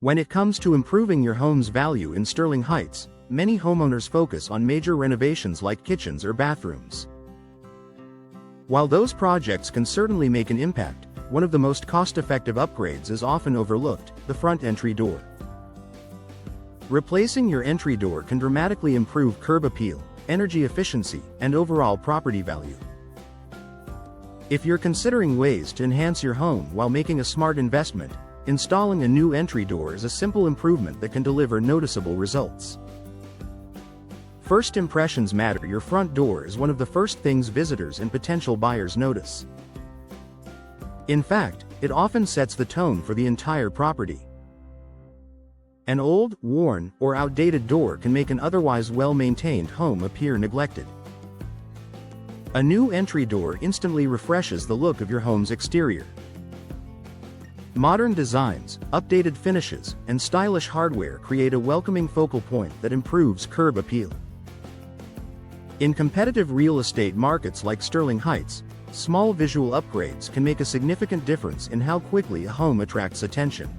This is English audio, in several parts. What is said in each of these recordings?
When it comes to improving your home's value in Sterling Heights, many homeowners focus on major renovations like kitchens or bathrooms. While those projects can certainly make an impact, one of the most cost-effective upgrades is often overlooked: the front entry door. Replacing your entry door can dramatically improve curb appeal, energy efficiency, and overall property value. If you're considering ways to enhance your home while making a smart investment, installing a new entry door is a simple improvement that can deliver noticeable results. First impressions matter. Your front door is one of the first things visitors and potential buyers notice. In fact, it often sets the tone for the entire property. An old, worn, or outdated door can make an otherwise well-maintained home appear neglected. A new entry door instantly refreshes the look of your home's exterior. Modern designs, updated finishes, and stylish hardware create a welcoming focal point that improves curb appeal. In competitive real estate markets like Sterling Heights, small visual upgrades can make a significant difference in how quickly a home attracts attention.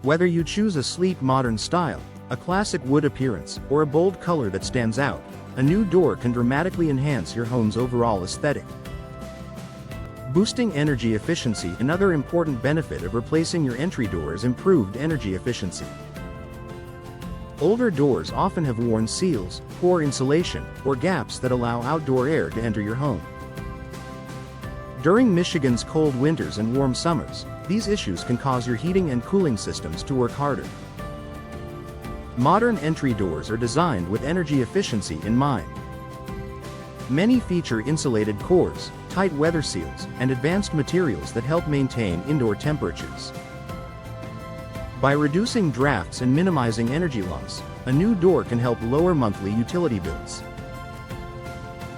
Whether you choose a sleek modern style, a classic wood appearance, or a bold color that stands out, a new door can dramatically enhance your home's overall aesthetic. Boosting energy efficiency. Another important benefit of replacing your entry door is improved energy efficiency. Older doors often have worn seals, poor insulation, or gaps that allow outdoor air to enter your home. During Michigan's cold winters and warm summers, these issues can cause your heating and cooling systems to work harder. Modern entry doors are designed with energy efficiency in mind. Many feature insulated cores, tight weather seals, and advanced materials that help maintain indoor temperatures. By reducing drafts and minimizing energy loss, a new door can help lower monthly utility bills.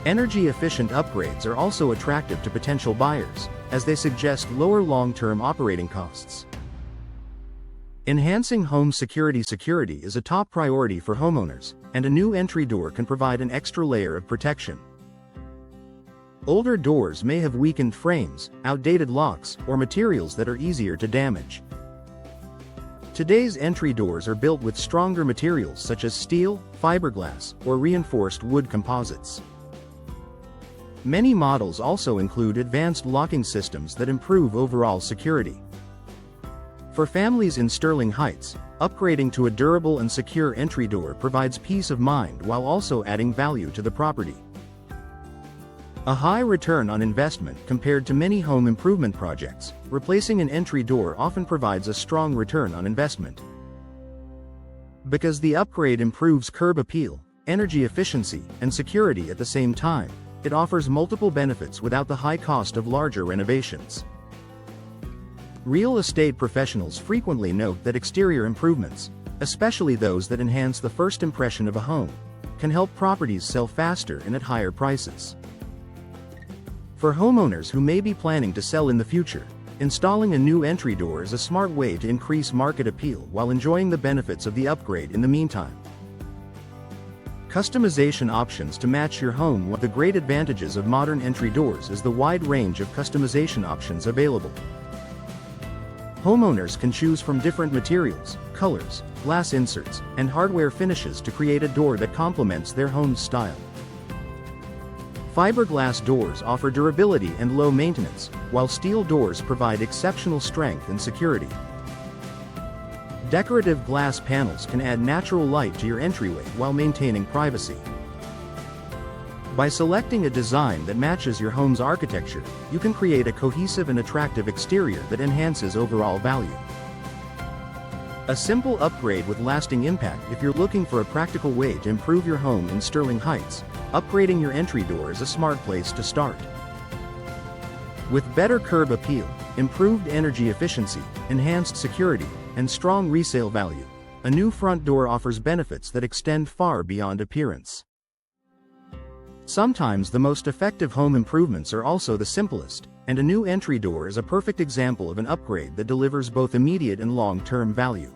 Energy-efficient upgrades are also attractive to potential buyers, as they suggest lower long-term operating costs. Enhancing home security. Security is a top priority for homeowners, and a new entry door can provide an extra layer of protection. Older doors may have weakened frames, outdated locks, or materials that are easier to damage. Today's entry doors are built with stronger materials such as steel, fiberglass, or reinforced wood composites. Many models also include advanced locking systems that improve overall security. For families in Sterling Heights, upgrading to a durable and secure entry door provides peace of mind while also adding value to the property. A high return on investment. Compared to many home improvement projects, replacing an entry door often provides a strong return on investment. Because the upgrade improves curb appeal, energy efficiency, and security at the same time, it offers multiple benefits without the high cost of larger renovations. Real estate professionals frequently note that exterior improvements, especially those that enhance the first impression of a home, can help properties sell faster and at higher prices. For homeowners who may be planning to sell in the future, installing a new entry door is a smart way to increase market appeal while enjoying the benefits of the upgrade in the meantime. Customization options to match your home. One of the great advantages of modern entry doors is the wide range of customization options available. Homeowners can choose from different materials, colors, glass inserts, and hardware finishes to create a door that complements their home's style. Fiberglass doors offer durability and low maintenance, while steel doors provide exceptional strength and security. Decorative glass panels can add natural light to your entryway while maintaining privacy. By selecting a design that matches your home's architecture, you can create a cohesive and attractive exterior that enhances overall value. A simple upgrade with lasting impact. If you're looking for a practical way to improve your home in Sterling Heights, upgrading your entry door is a smart place to start. With better curb appeal, improved energy efficiency, enhanced security, and strong resale value, a new front door offers benefits that extend far beyond appearance. Sometimes the most effective home improvements are also the simplest, and a new entry door is a perfect example of an upgrade that delivers both immediate and long-term value.